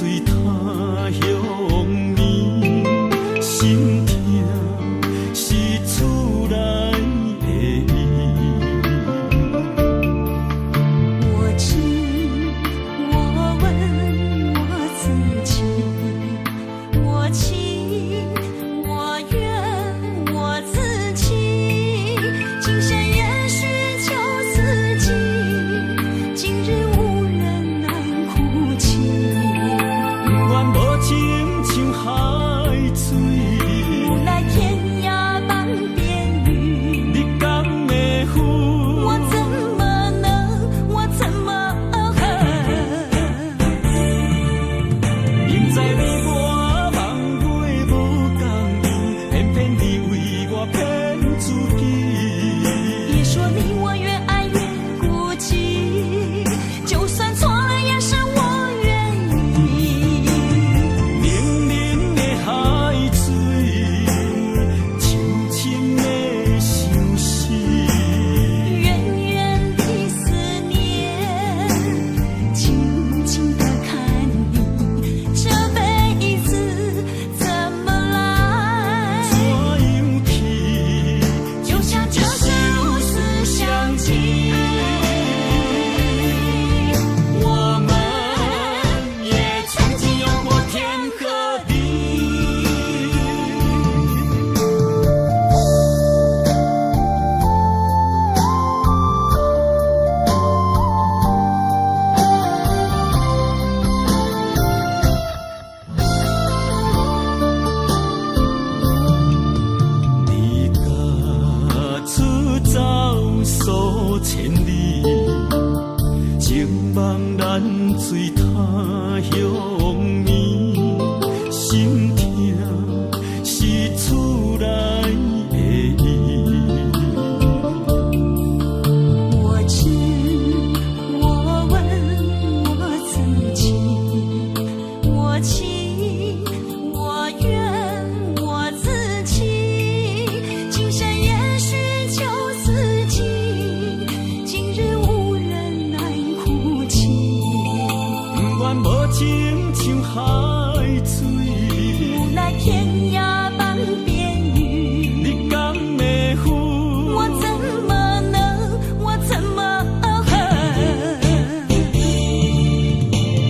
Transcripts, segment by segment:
水他乡眠，心痛是厝内的伊。我知，我问我自己，我情我愿我自欺，今生也许就四季，今日无人难哭泣。不愿无情像海水，无奈天涯半边云，你敢会负？我怎么能，我怎么恨？明知你我梦过无共样，偏偏你为我骗自己。别说你我越爱越孤寂，就算错了也是我愿意。冷冷的海水，深深的相思。远远的思念，静静地看你，这辈子怎么来？怎样去？就像这生如此相近。我们也曾经有过天和地。离家出走数千里，情望咱水他乡眠，心痛是厝内的伊。我知，我问我自己，我情我愿我自欺，今生也许就四季，今日无人难哭泣。不愿无情像海水，无奈天涯半边云，你敢会负？我怎么能，我怎么恨？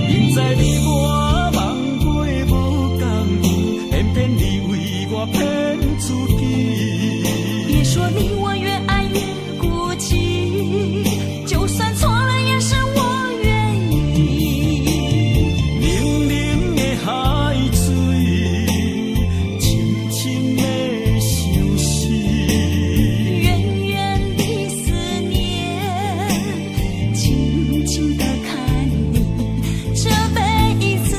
明知你我梦过无共样，偏偏你为我骗自己。别说你我越爱越孤寂，就算错了也是我愿意。冷冷的海水，深深的相思。远远的思念，静静地看你，这辈子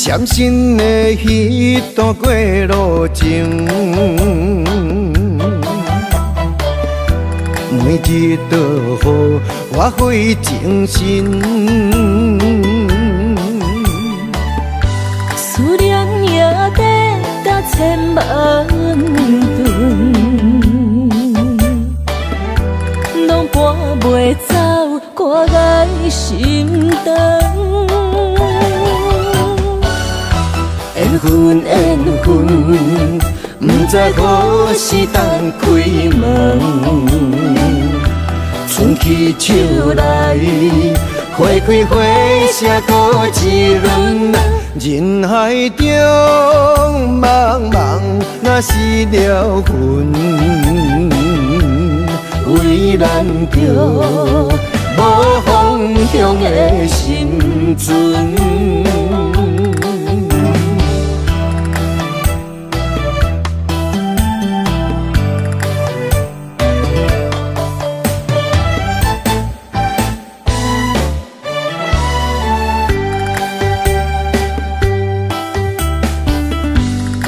伤心的彼段过路情，每日都予我费精神。思念也得到千万吨，拢搬袂走我的心肠。缘分缘分，不知何时等开门。春去秋来，花开花谢过一轮。人海中茫茫，若是了魂，为咱着无方向的生存。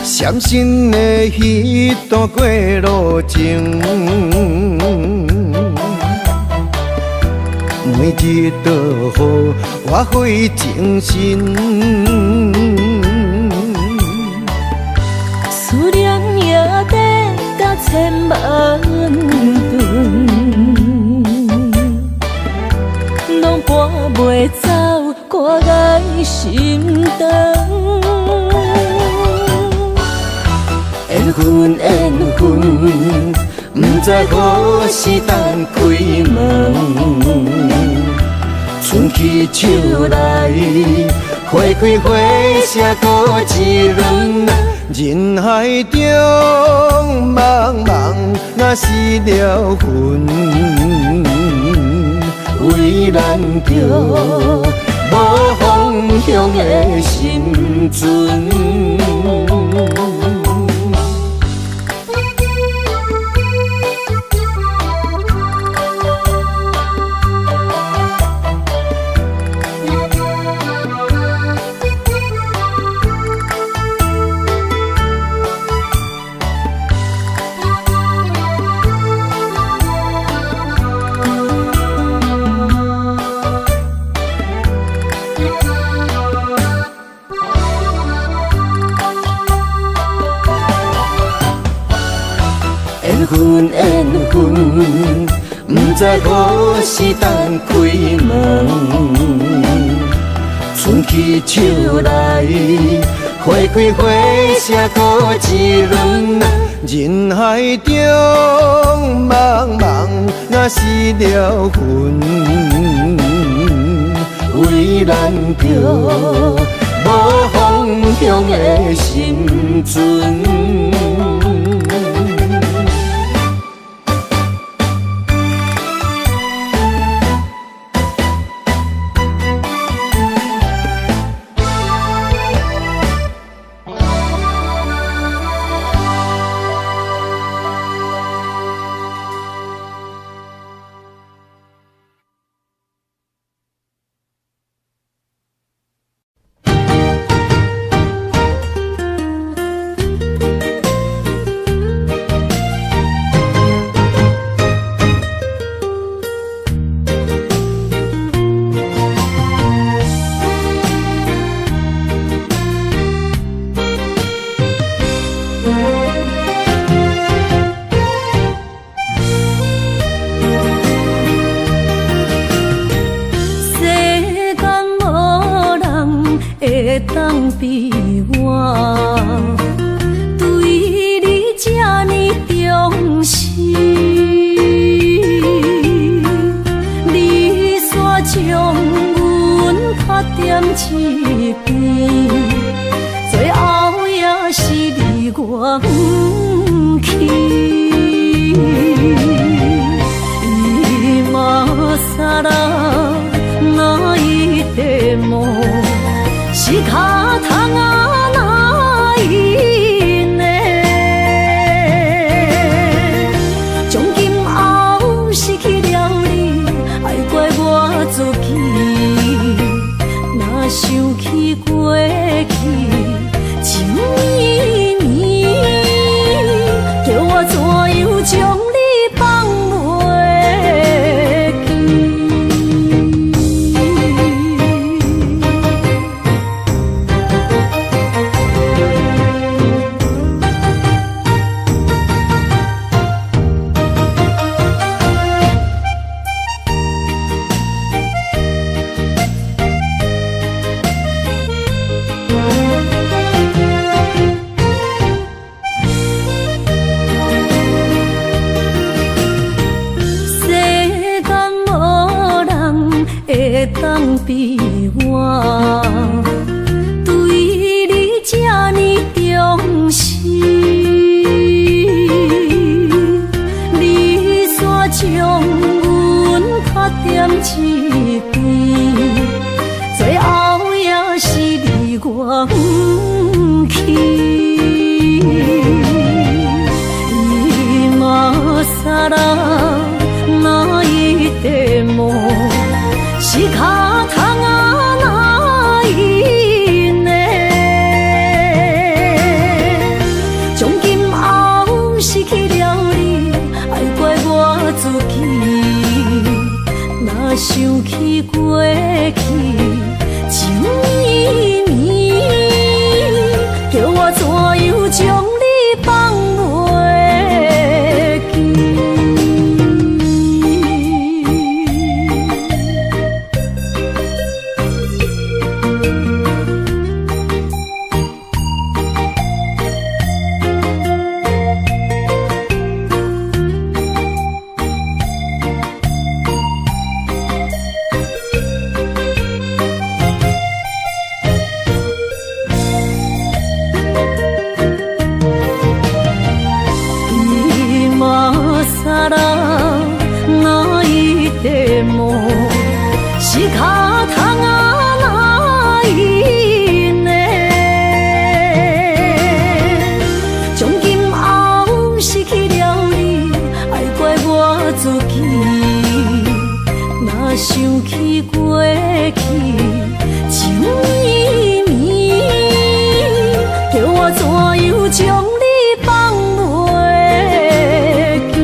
伤心的彼段过路情，每日都予我费精神。思念也得到千万吨，拢搬袂走我的心肠。缘分缘分，不知何时等开门。春去秋来，花开花谢过一轮。人海中茫茫，若是了魂，为咱着无方向的生存。缘分缘分，不知何时等开门。春去秋来，花开花谢过一轮。人海中茫茫，若是了魂，为咱着无方向的生存。当比我对你这呢重视，你煞将阮拍点一边，最后也是离我不去。今ら泣いても仕方がないね。从今后失去了你，爱怪我自己，若想起过。情绵绵，叫我怎样将你放袂记？会当比我对你这呢重视，你煞将阮较点一边，最后也是你我不去。今さら泣いても仕方がないね。从今后失去了你，爱怪我自己。若想起过去，情绵绵，叫我怎样将你放袂记？さら泣いても仕方がないね。从今后失去了你，爱怪我自己。若想起过去，情绵绵，叫我怎样将你放袂记？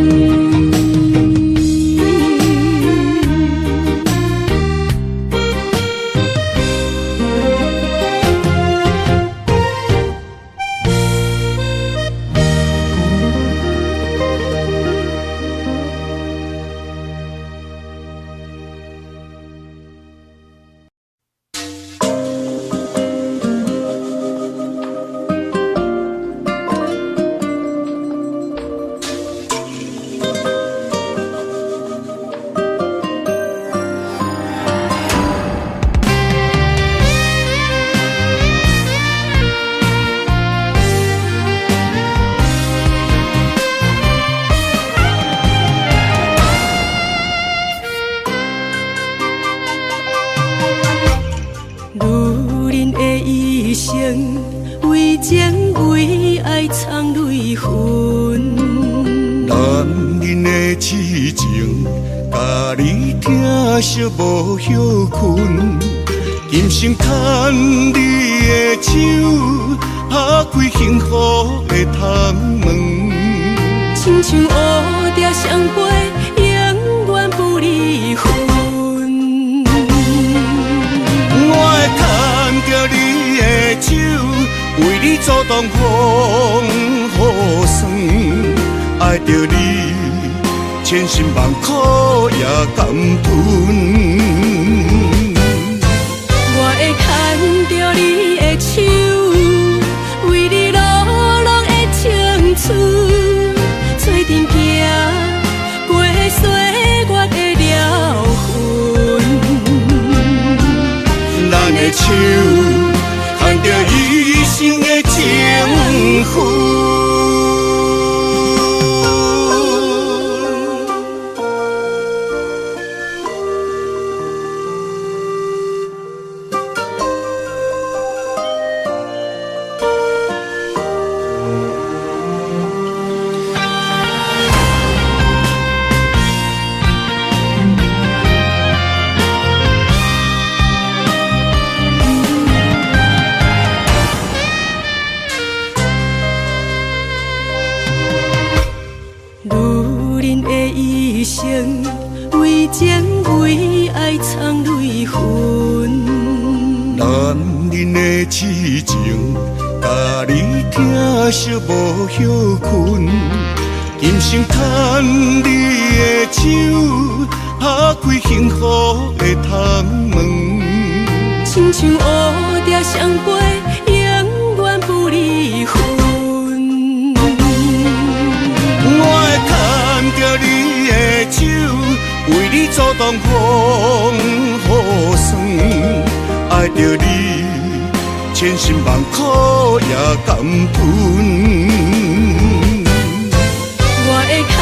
为情为爱藏泪痕，男人的痴情，甲你疼惜无歇困。今生牵你的手，打开幸福的窗门。亲像乌蝶相陪，永远不离分。我会牵着你的手，为你阻挡风雨霜。爱着你，千辛万苦也甘吞。我会牵着你的手，为你落落的青春，做阵行过岁月的疗痕。咱的手牵着一生的情分。爱藏泪痕。男人的痴情，甲你疼惜无歇困。今生牵你的手，打开幸福的窗门。亲像乌蝶双飞，永远不离分。我会牵着你的手，为你阻挡风雨霜。爱着你，千辛万苦也甘吞。我会牵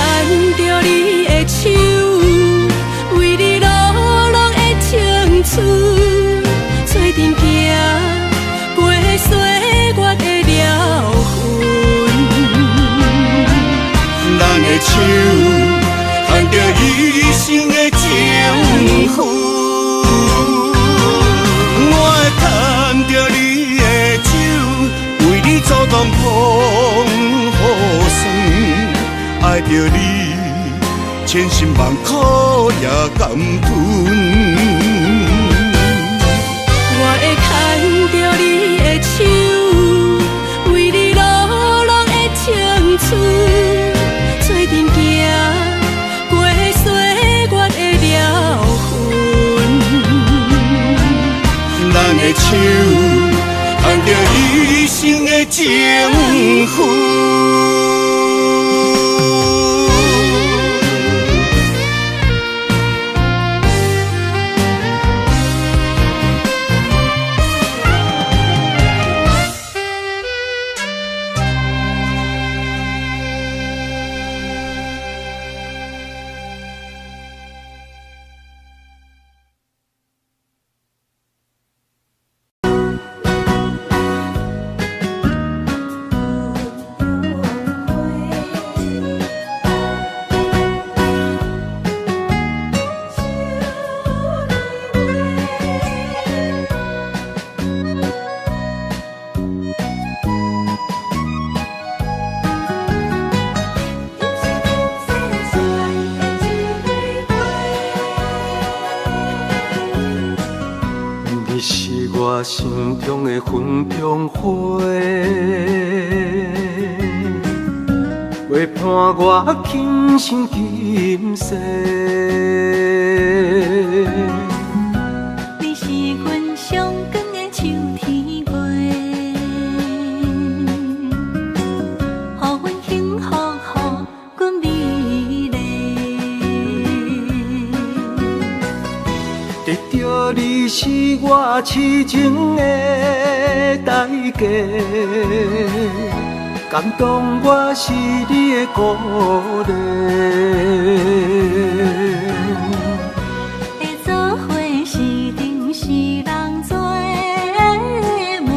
着你的手，为你流浪的青春，做阵行过岁月的了痕。咱的手牵着一生的情分。牵着你的手，为你阻挡风雨霜。爱着你，千辛万苦也甘吞。我会牵着你的手，为你流浪的青春，做阵行过岁月的了痕。咱的手牵着一生的情分。我心中的云中花，陪伴我今生今世。你是阮上光的秋天月，予阮幸福，予阮美丽。得到你是我痴情的代价，感动我是你的鼓励。会做伙是定是人做媒，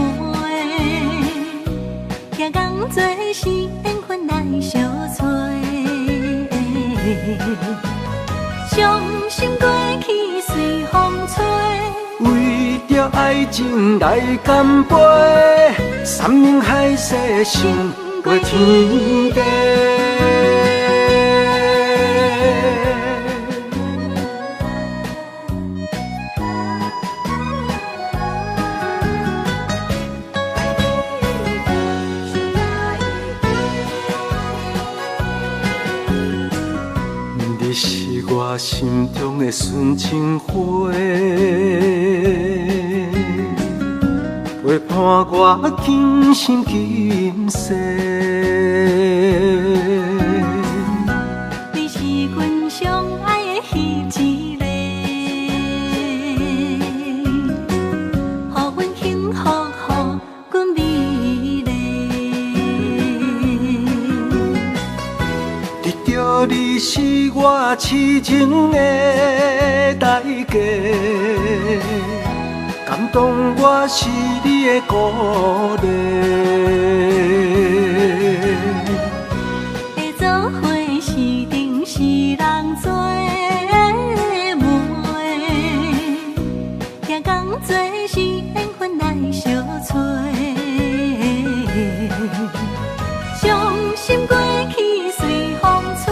行工做是缘分来相找。伤心过去随风吹。为着爱情来干杯，山盟海誓想过天地。你是我心中的纯情花，陪伴我今生今世。你是阮上爱的彼一个，予阮幸福，予阮美丽。得到你是我痴情的代价，感动我是你的鼓励。会做伙是定是人做媒，行工做是缘分来相找。伤心过去随风吹。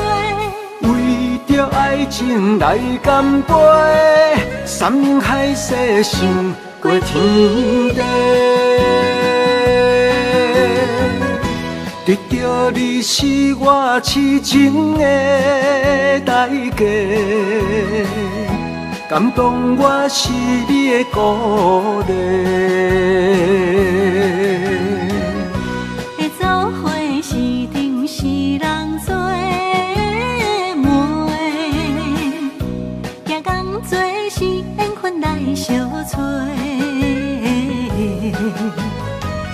为着爱情来干杯，山盟海誓想过天地。得到你是我痴情的代价，感动我是你的鼓励。会走伙是定是人做媒，行工做是缘分来相找，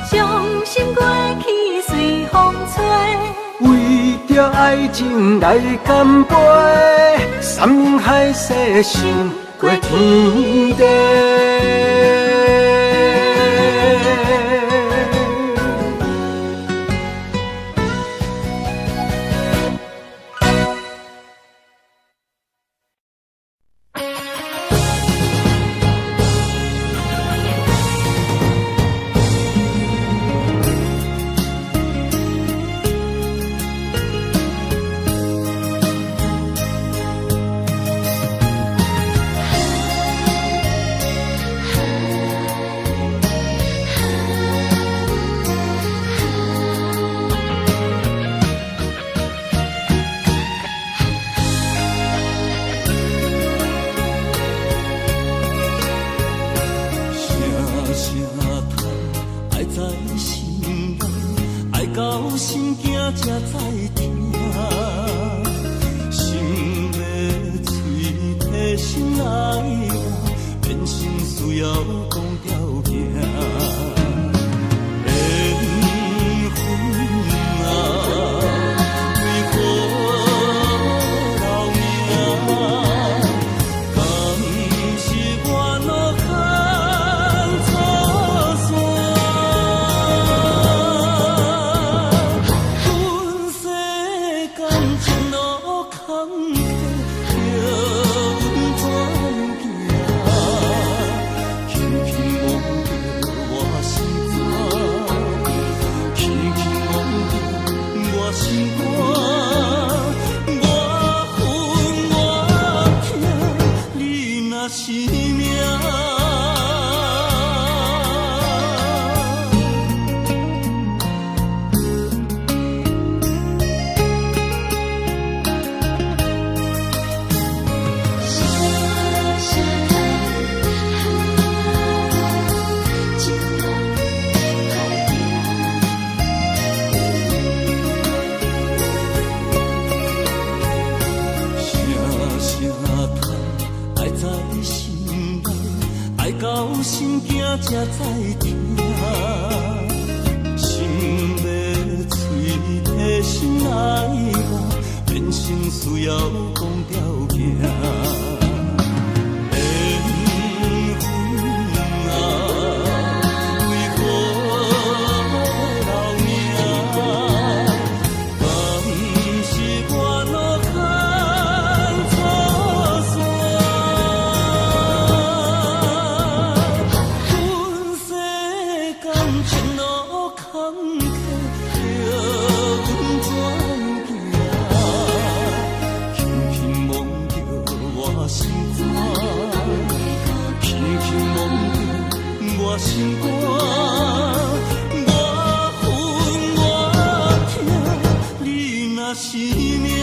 伤心过去随风吹。为着爱情来干杯，山盟海誓想过天地。才知听，心要嘴替心来话，变成需要讲条件。心肝，我恨我痛，你若是命。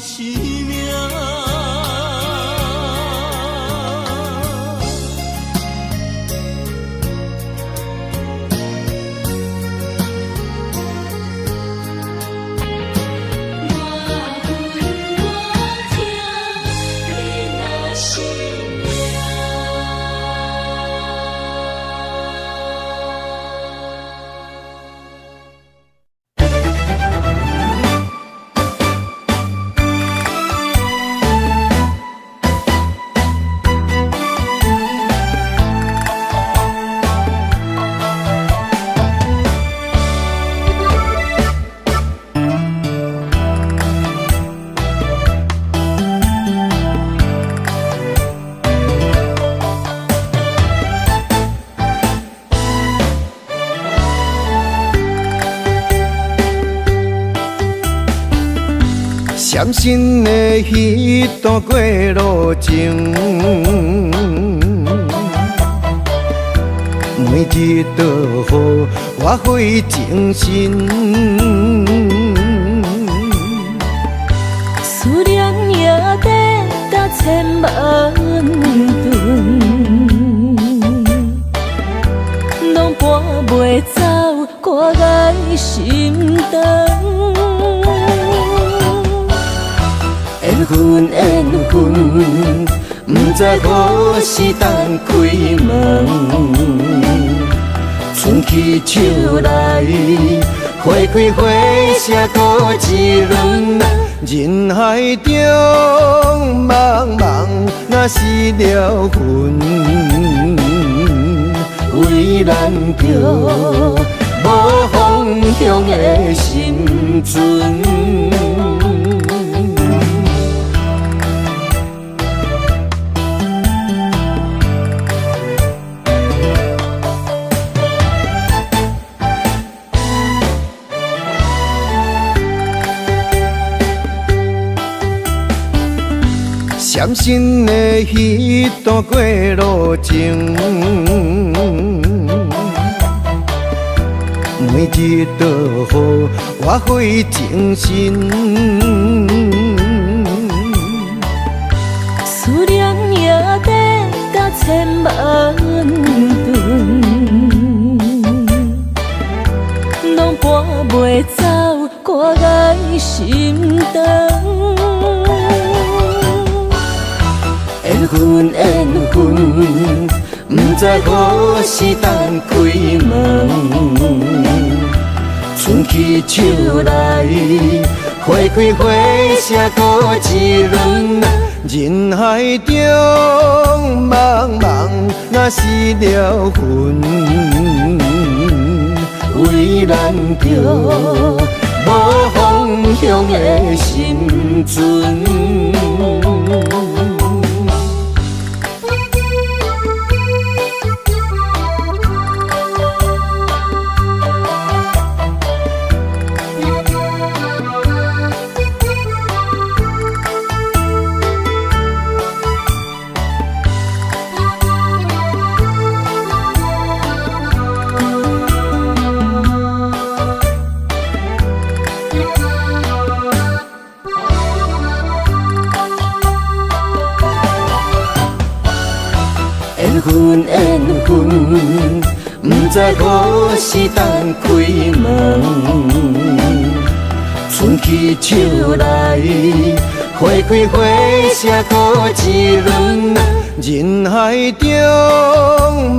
是命。伤心的彼段过路情，每日都予我费精神。思念也得达千万吨，拢搬袂走我爱心肠。缘分缘分，不知何时当开门。春去秋来，花开花谢多一轮。人海中茫茫，若是了魂，为咱着无方向的心存。伤心的彼段过路情，每日都予我费精神。思念也得达千万吨，拢搬袂走我爱心肠。缘分缘分，不知何时当开门。春去秋来，花开花谢多一轮。人海中茫茫，若是了魂，为咱着无方向的心存。缘分缘分，不知何时当开门。春去秋来，花开花谢多一轮。人海中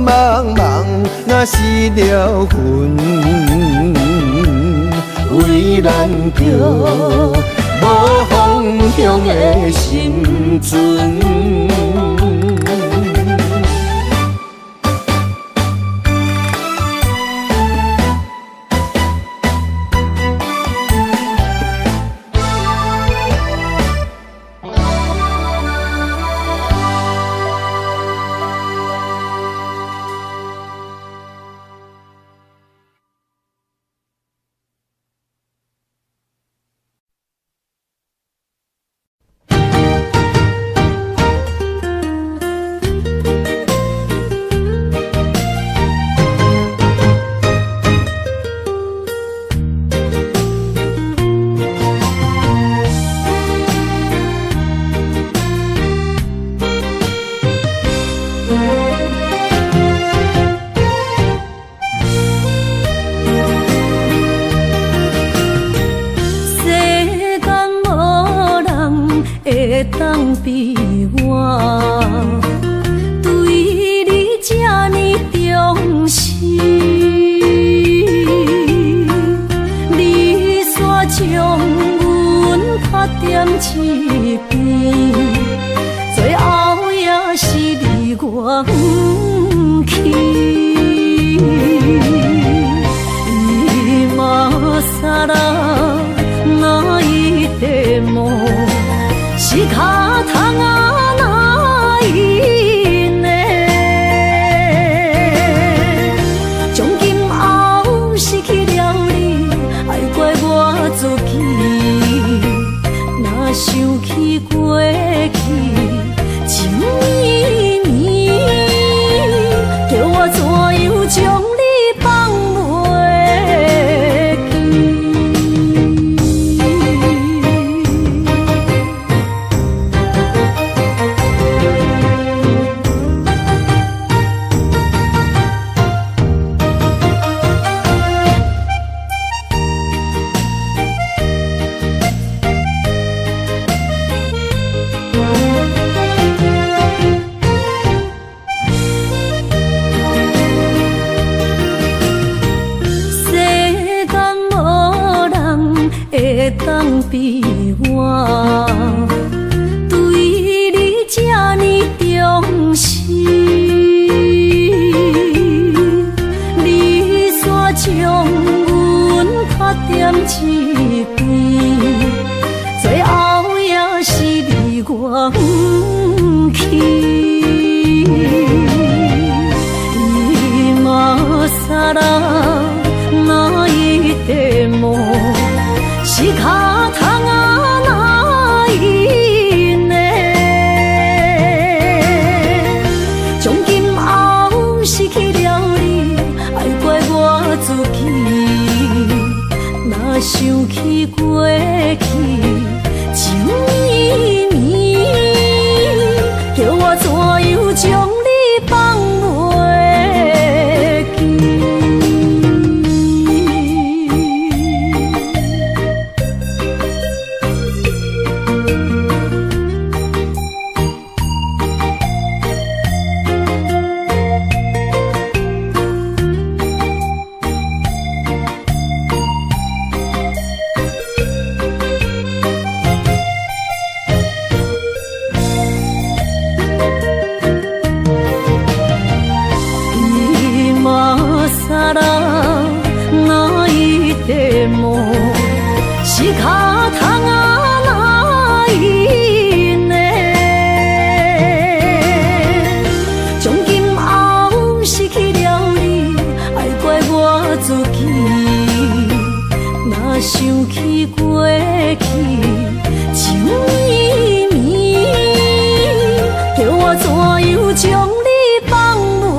茫茫，若是了魂，为咱着无方向的心存。会当比我对你这呢重视，你煞将阮拍点一边，最后也是你我不去。今さら泣いても仕方がない比我对你这呢重视，你煞将阮拍点一边，最后也是你我不去。今さら泣いても仕方がないね。从今后失去了你，爱怪我自己。若想起过去情绵绵，叫我怎样将你放袂记？仕方がないね。从今后失去了你，爱怪我自己。若想起过去情绵绵，叫我怎样将你放袂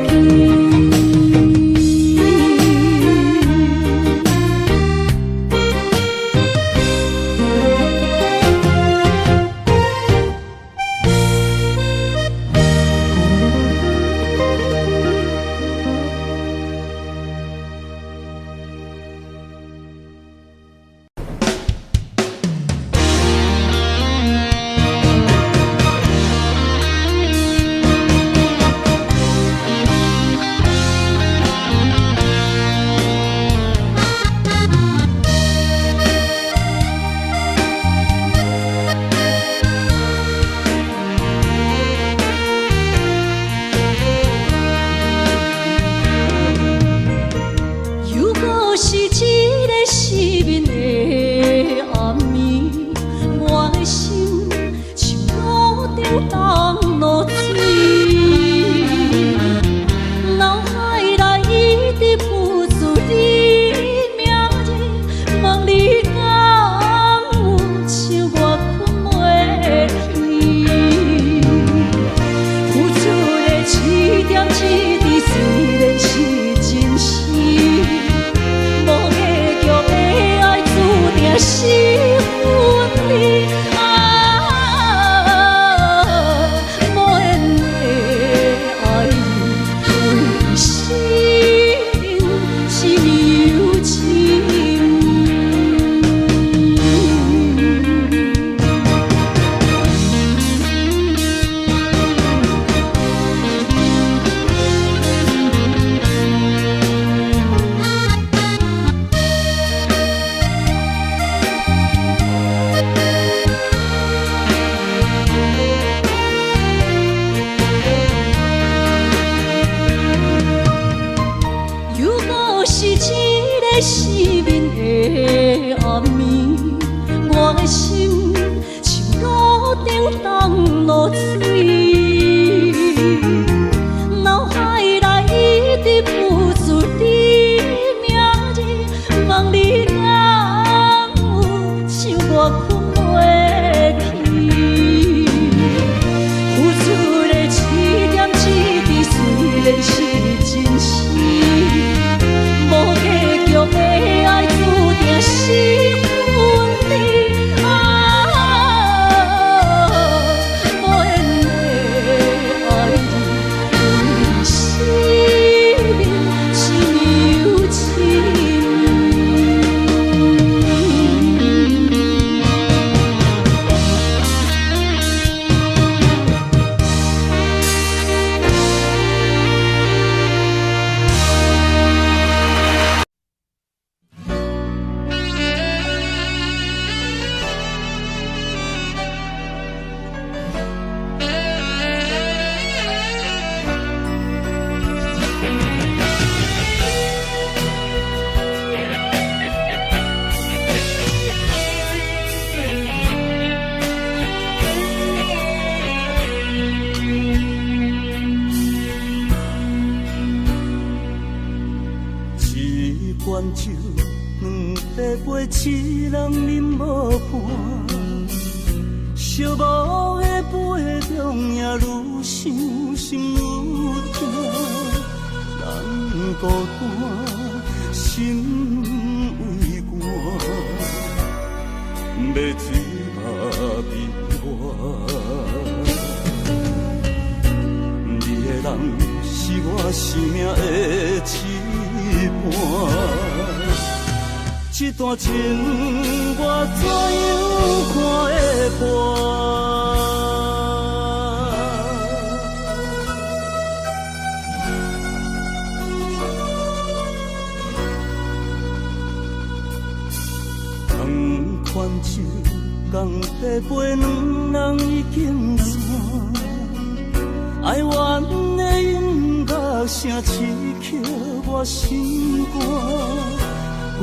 记？罐酒，两杯酒，一人饮无伴。寂寞的杯中，也愈想心愈痛，人孤单，心为寒，要醉嘛变我。你的人是我生命的一半。这段情我怎样看会破？同款酒，共地杯，两人已经散。哀怨的音乐声刺激我心肝。月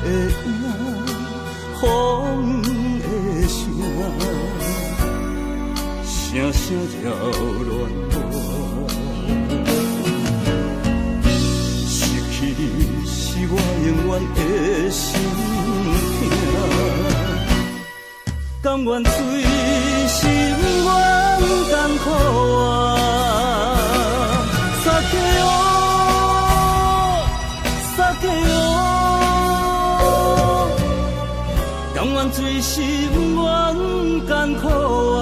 的影，风的声，声声扰乱我。失去你是我永远的心痛，甘愿随心愿艰苦啊，撒给我，撒给我。甘愿醉心愿艰苦啊！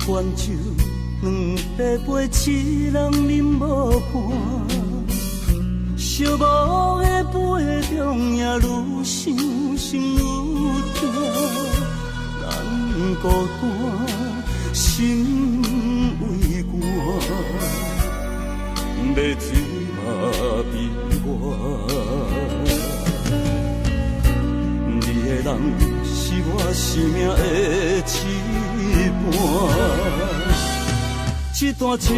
罐酒，两杯，一人饮无伴。寂寞的杯中，也愈想心愈痛，人孤单，心为寒，要醉嘛变我。你的人是我生命的一半。这段情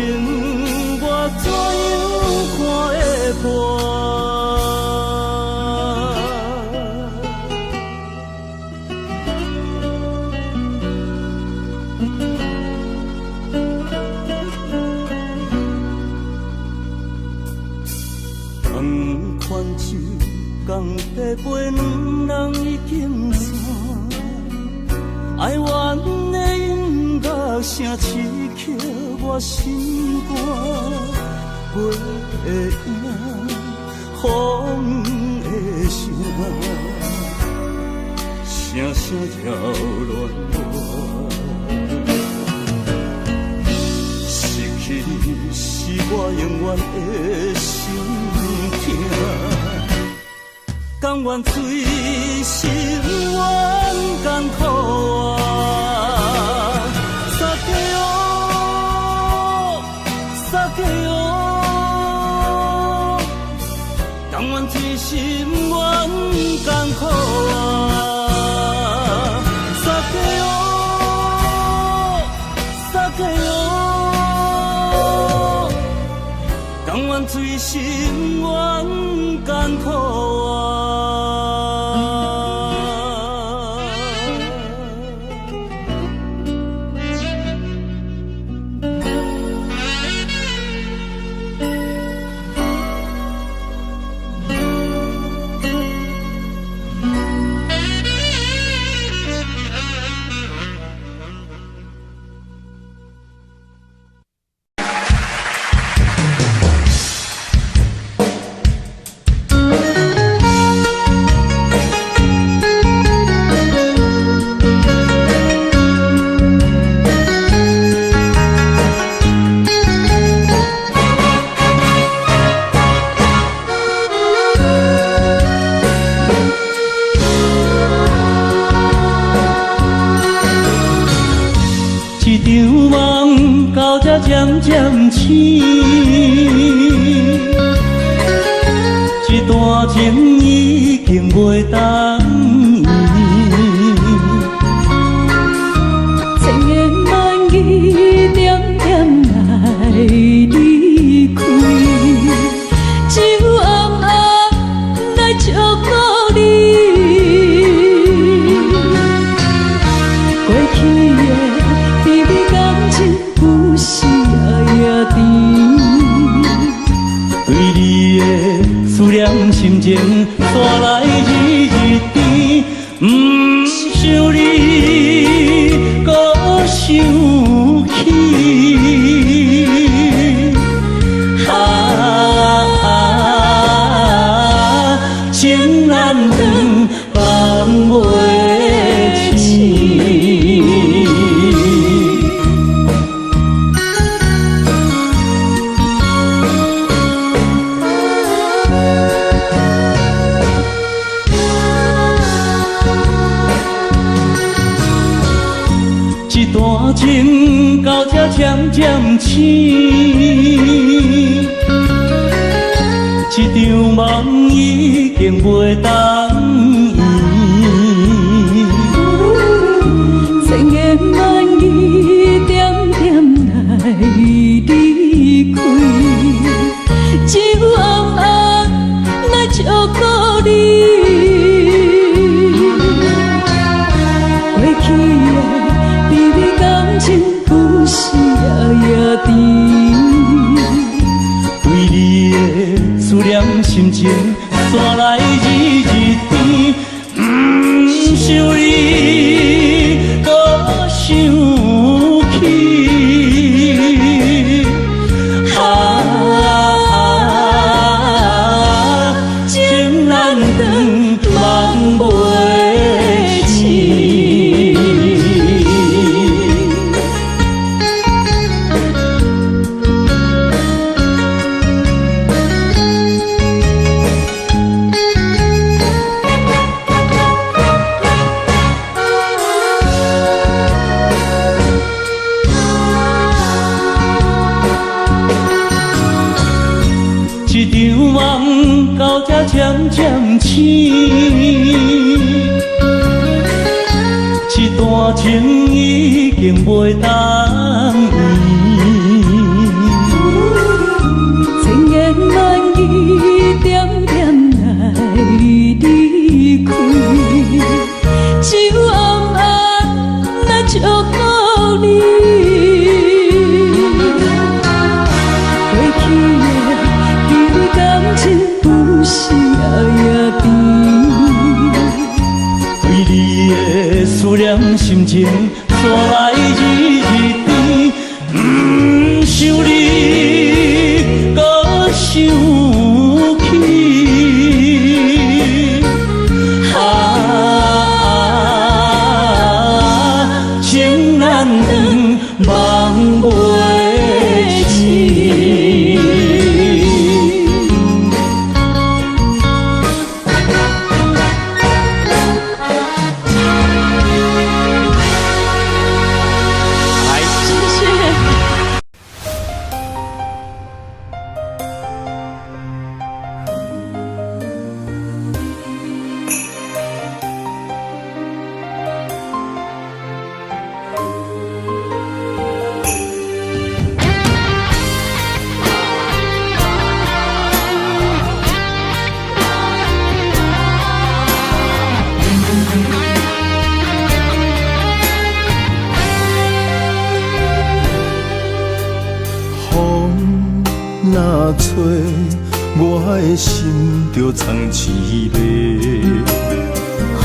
我怎样看会破？同款酒，共地杯，两人已经散。哀怨的音乐声刺激我心肝，月的影，风的声，声声扰乱我。失去你是我永远的心痛，甘愿醉心愿艰苦啊！撒给我，撒给我，甘愿醉心愿艰苦啊！撒给我，撒给我，甘愿醉心愿艰苦啊！渐渐醒，一段情已经袂当想你，搁想起。情难断，放袂清。一段情到这渐渐醒，一场梦已经袂当圆。千言万语点点来离开，只有暗暗来照顾你。过去的美美感情，有时夜甜。为你的思念心情，山来日日甜。想你，搁想起。情难断，梦袂清。一场梦到这渐渐醒，一段情已经袂当圆。千言万语点点来离开，只有暗暗来照顾你。过去的美美感情，有时夜甜。为你的思念心情，山来日日甜。想你，搁想起。情难断，梦袂清。若吹，我的心就藏滋味。雨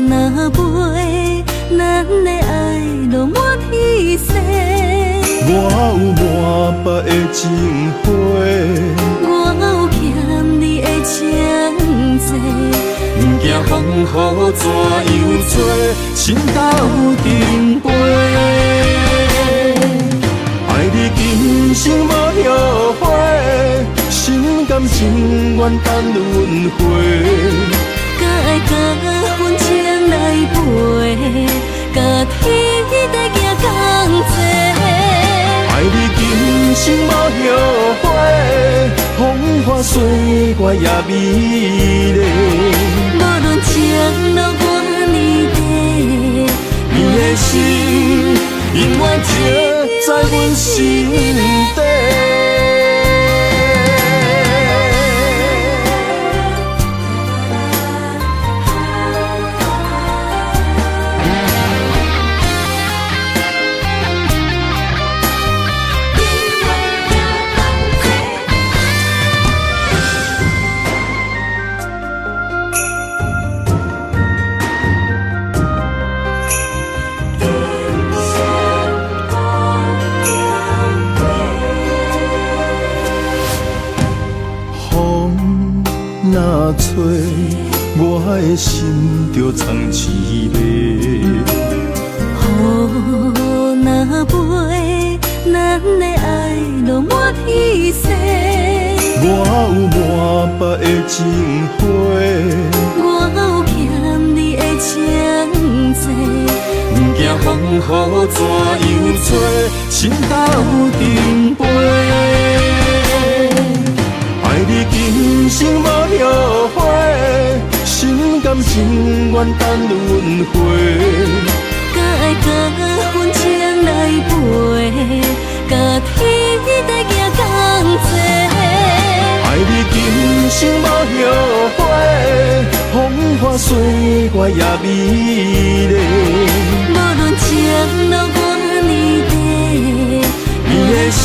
若飞，咱的爱落满天星。我有满腹的情花，我有欠你的情债，不惊风雨怎样做，心斗阵飞。爱你今生无后悔，心甘情愿等轮回。甲爱甲阮情来陪，甲天地行同齐。爱你今生无后悔，风花雪月也美丽。无论情路偌呢地，你的心永远贴在阮心底。我的心就藏一个。雨若飞，咱的爱就满天星。我有满腹的情花，我有欠你的情债，不惊风雨怎样吹，心斗阵飞。爱你今生无后悔，心甘情愿等轮回。甲爱甲份情来陪，甲天地行同齐。爱你今生无后悔，风花雪月也美丽。无论情路偌呢短，你的心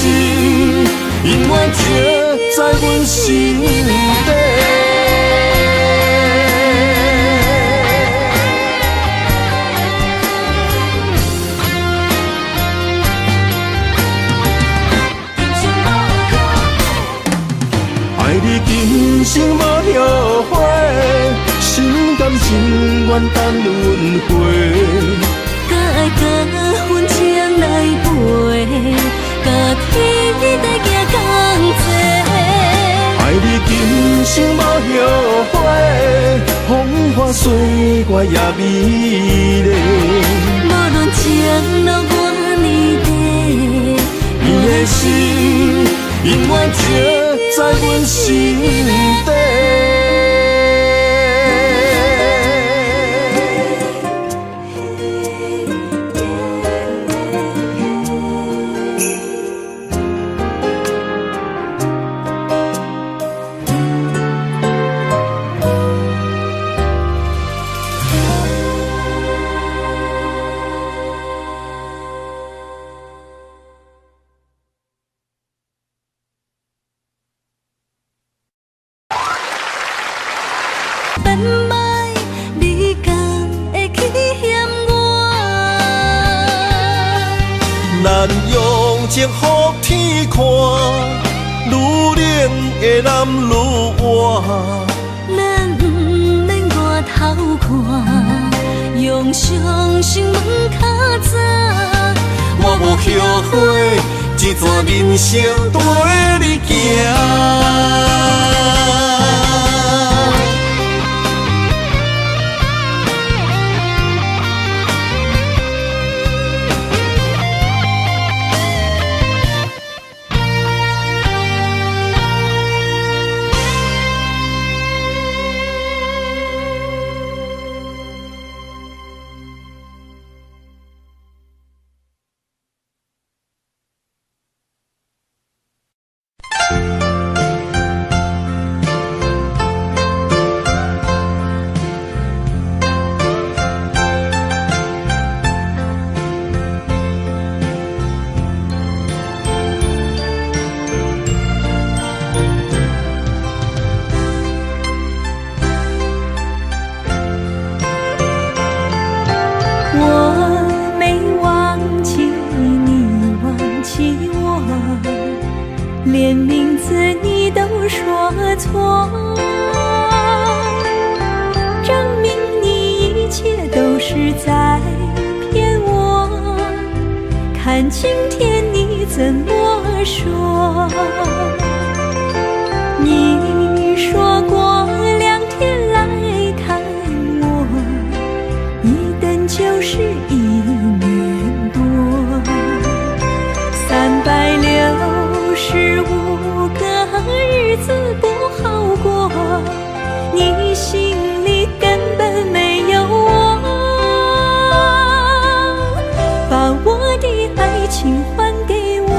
永远刻在阮心底。爱你今生无后悔，心甘情愿等轮回。甲爱甲份情来陪，甲天地行同齐。爱你今生无后悔，风花雪月也美丽。无论情路偌呢短，你的心永远刻在阮心底。变歹，你敢会去嫌我？咱用情予天看，愈冷的男愈活。咱不免外头看，用双心门较早。我无后悔，一段人生跟你行。连名字你都说错，证明你一切都是在骗我。看今天你怎么说？你说过2天来看我，一等就是1年多，365个日子不好过，你心里根本没有我，把我的爱情还给我。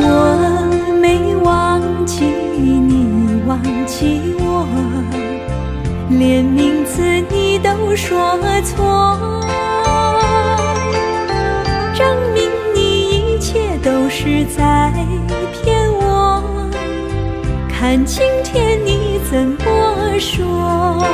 我没忘记你忘记我，连名字你都说错，证明你一切都是在骗我。看今天你怎么说？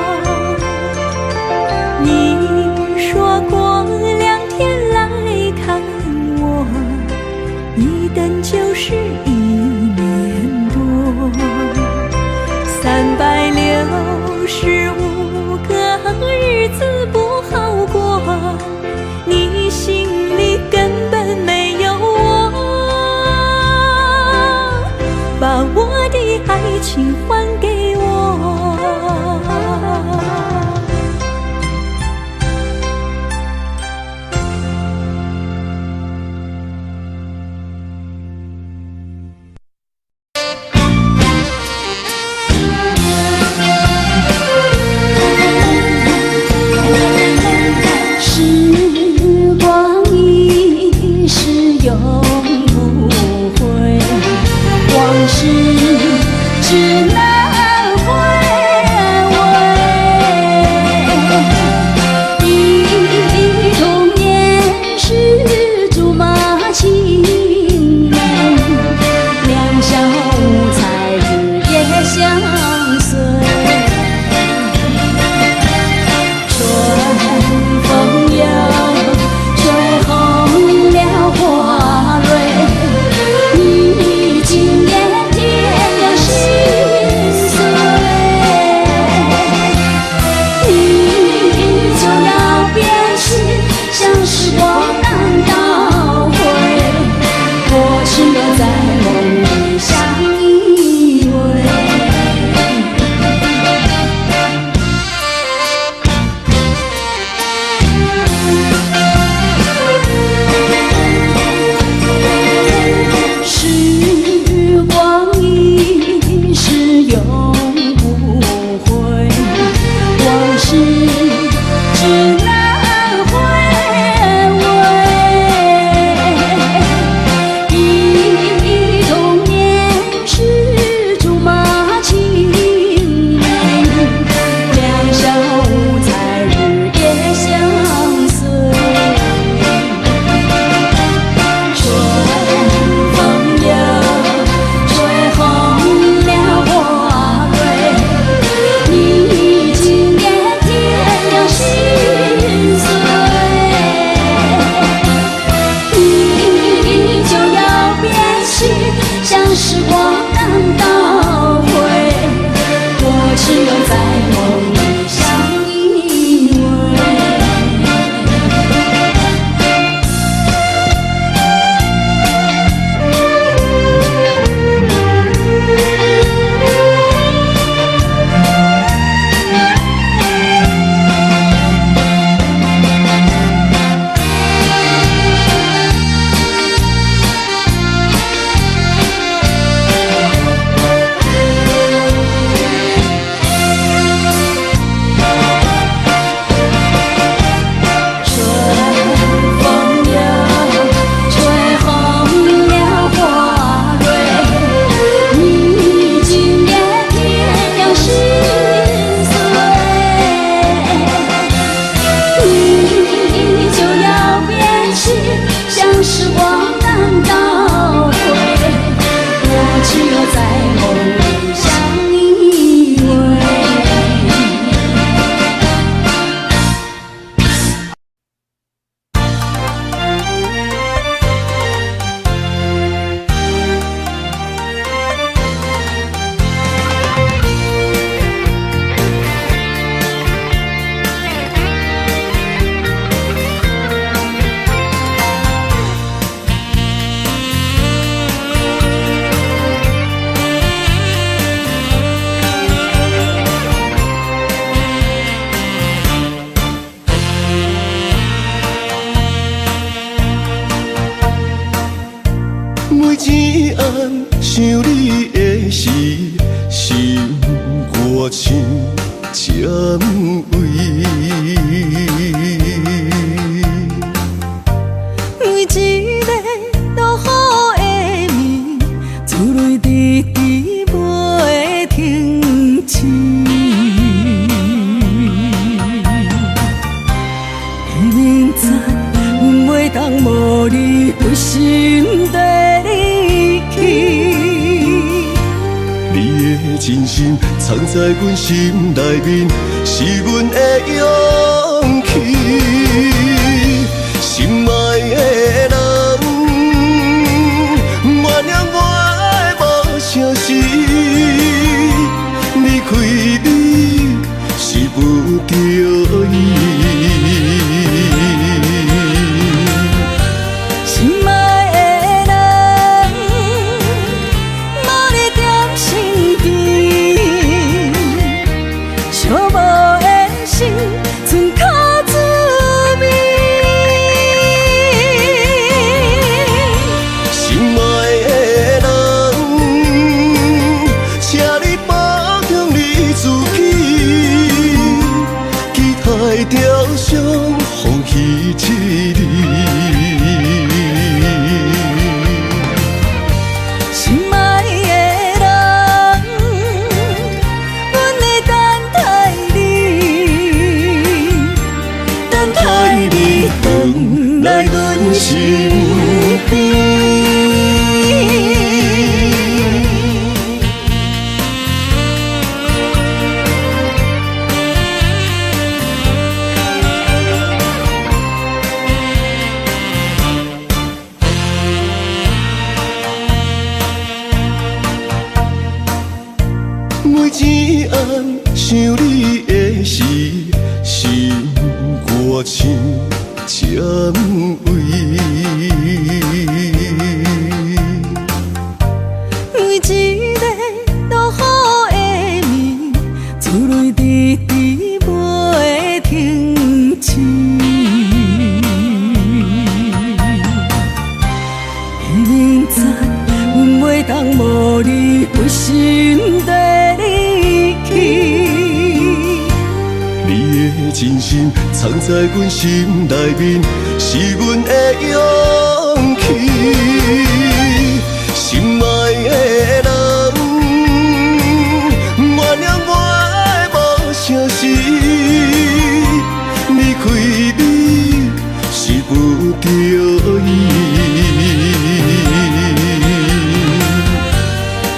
想你的时，心我像针围。每一个落雨的暝，珠泪滴滴袂停止。明知阮袂当无你陪心地离去。你的真心藏在阮心内面，是阮的勇气。心爱的人，原谅我的无诚实。离开你是不着意。心爱的人，无你踮身边，寂寞的心剩靠滋味。心爱的人，请你保重你自己，期待朝向风雨一日。心爱的人，阮会等待你，等待你回来阮身边。每一暗想你的时，心我像针围。每一个落雨的暝，珠泪滴滴袂停止。明知阮袂当无你陪心地离去。你的真心藏在阮心内面，是阮的勇气。心爱的人，原谅我的无诚实。离开你是不着意。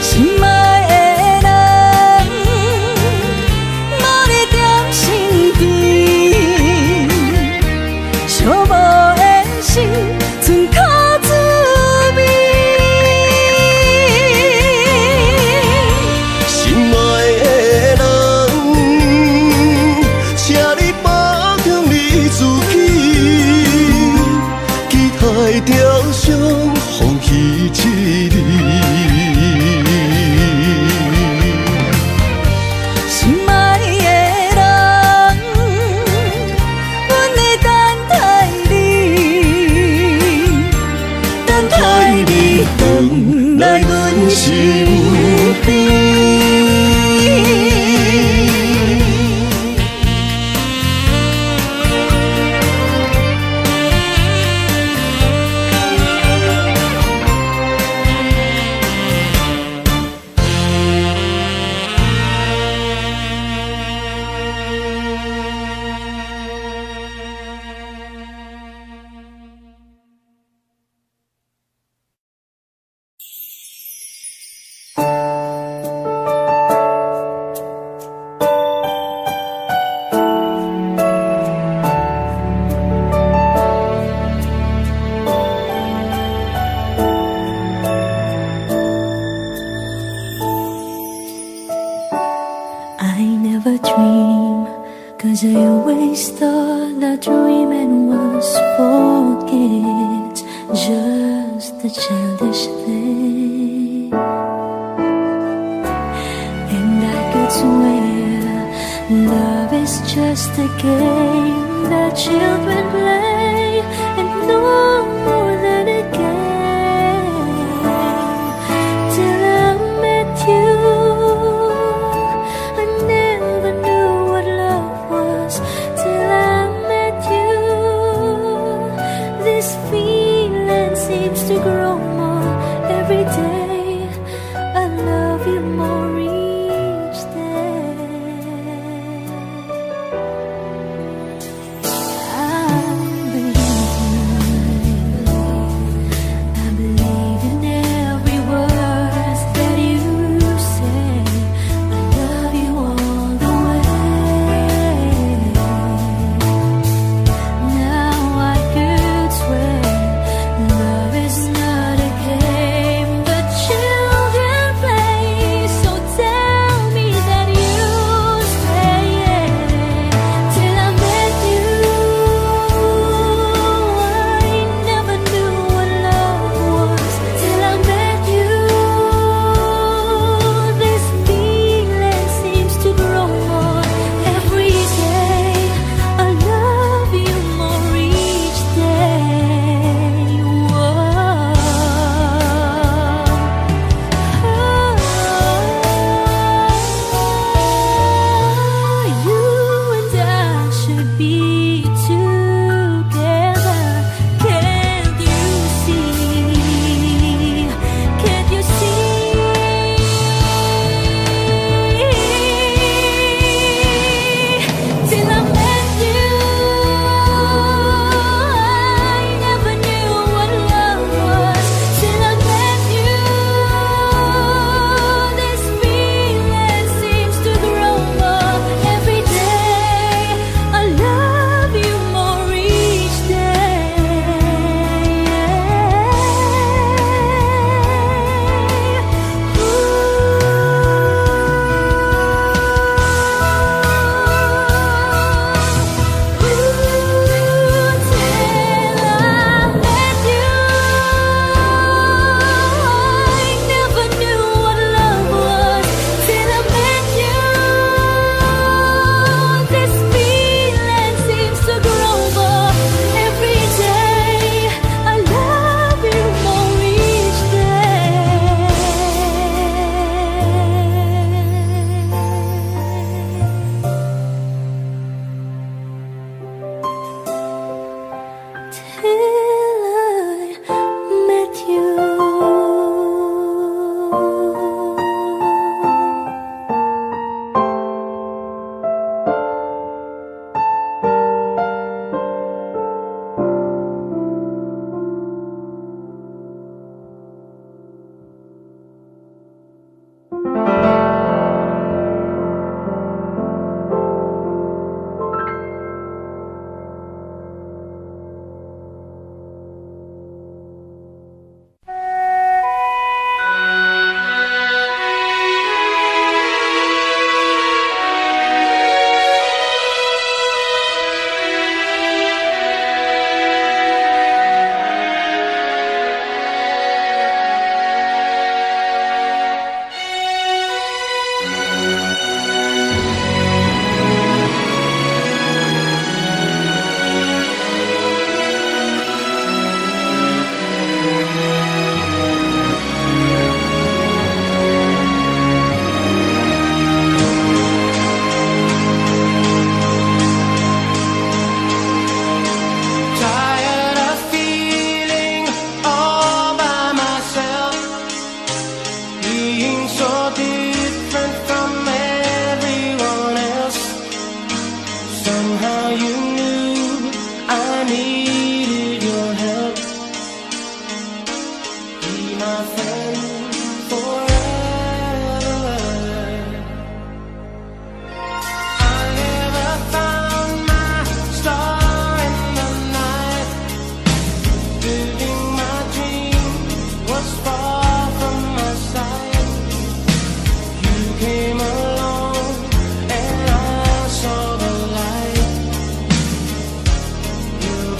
心爱的人，无你踮身边，寂寞的心剩靠滋味。心爱的人，请你保重你自己，期待朝向风雨一日。心爱的人，阮会等待你，等待你回来阮身边。I never dream, 'cause I always thought that dreaming was forget, just a childish thing. And I could swear love is just a game that children play, and no more than a game, till I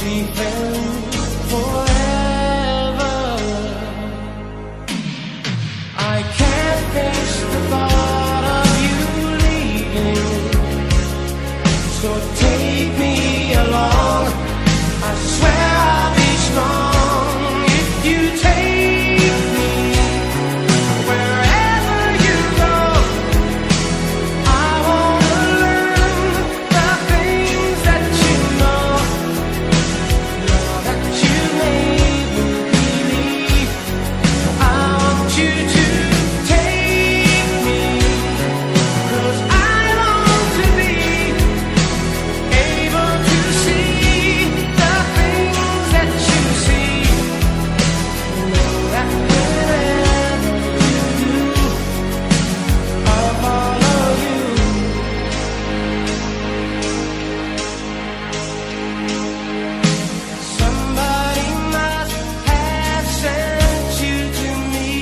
be friends forever. I can't face the thought of you leaving, so take me along. I swear I'll be strong if you take me wherever you go. I wanna learn the things that you know, that you made me believe. I want you to take me, 'cause I long to be able to see the things that you see. Know that wherever you do, I'll follow you. Somebody must have sent you to me.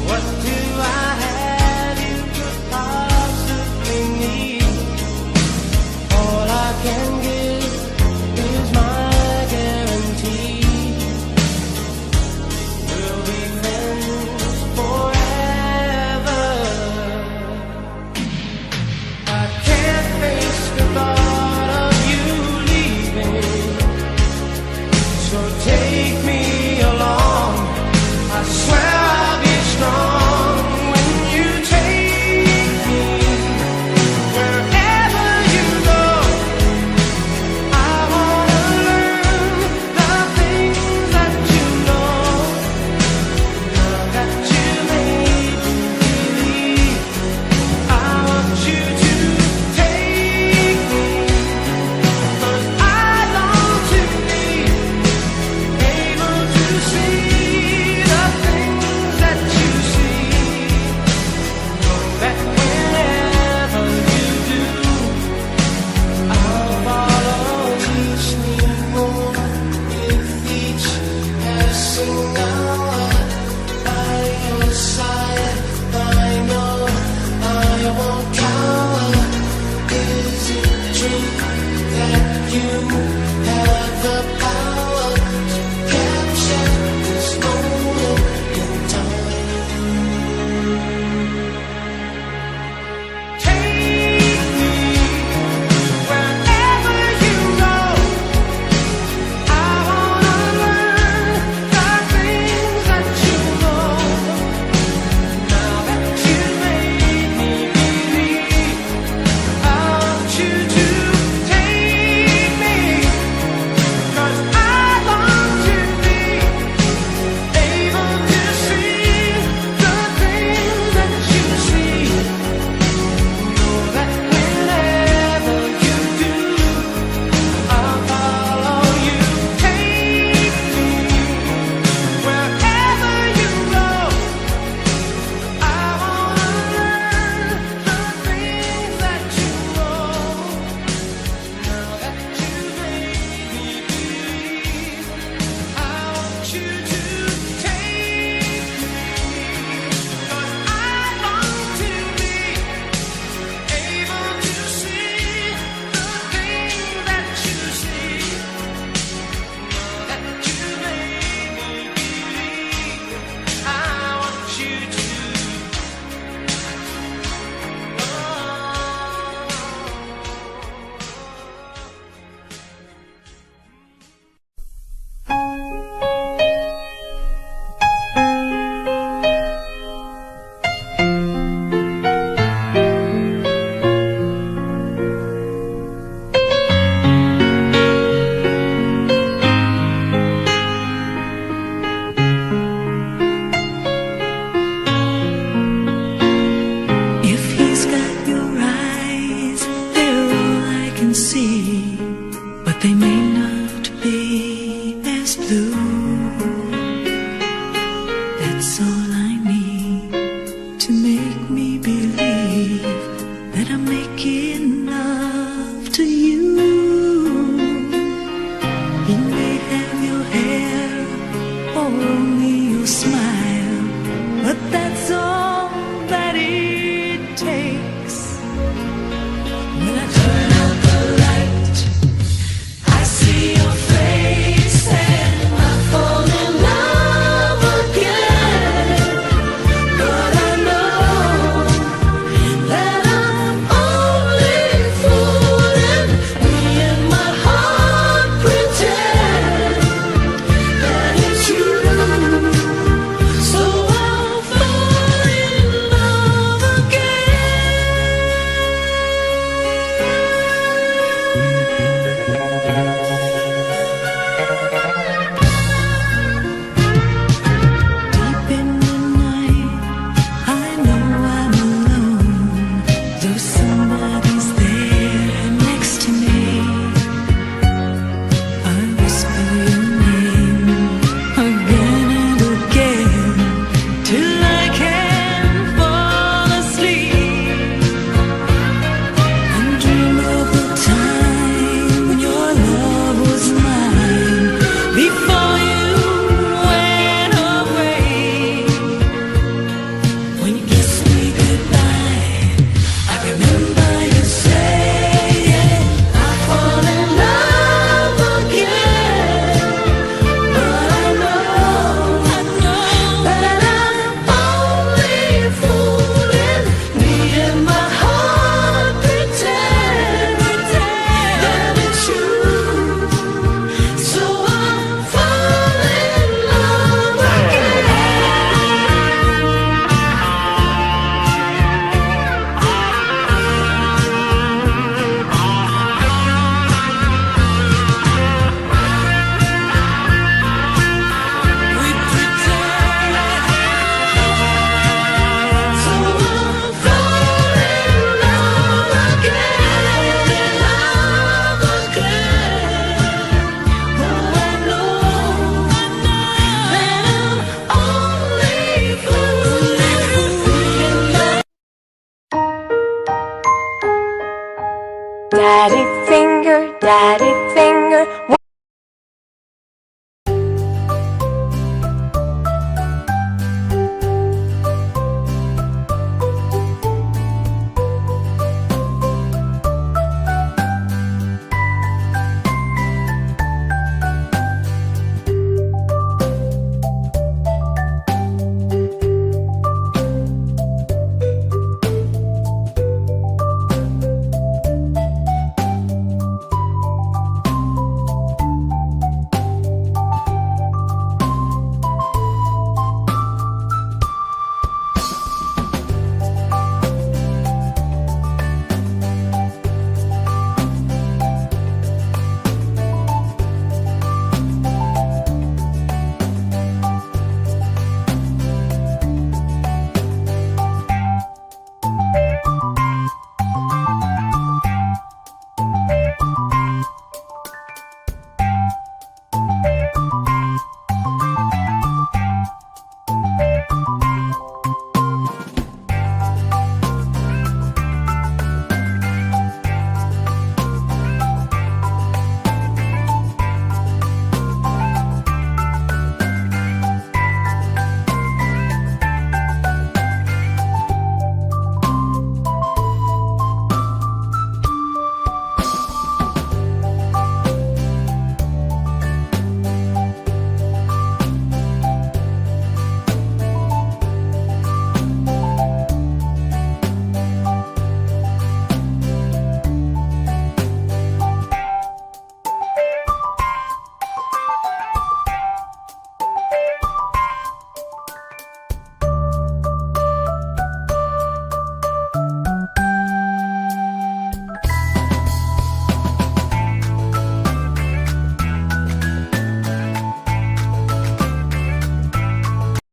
What do I have you could possibly need? All I can give is my guarantee. We'll be friends forever. I can't face the thought of you leaving, so take me along. I swear I'll be strong when you take me wherever you go. I wanna learn the things that you know, that you made me believe. I want you to take me, 'cause I long to be able to see the things that you see. Know that wherever you do, I'll follow each new moment with each passing hour. By your side, I know I won't cower. Is it true that you have the power to capture this moment in time? Take me wherever you go. I wanna learn the things that you know, now that you made me believe. I want you to take me, 'cause I long to be able to see the things that you see. Know that whenever you do, I'll follow you. Take me wherever you go. I wanna learn the things that you know, now that you made me believe. I want you to take me, 'cause I long to be able to see the things that you see, that you made me believe. I want you to. If he's got your eyes, they're all I can see, but they may not be as blue. That's all I need to make me believe that I'm making love to you. He may have your hair or only your smile, but that's all that it takes. When I turn out the light, I see finger, daddy finger.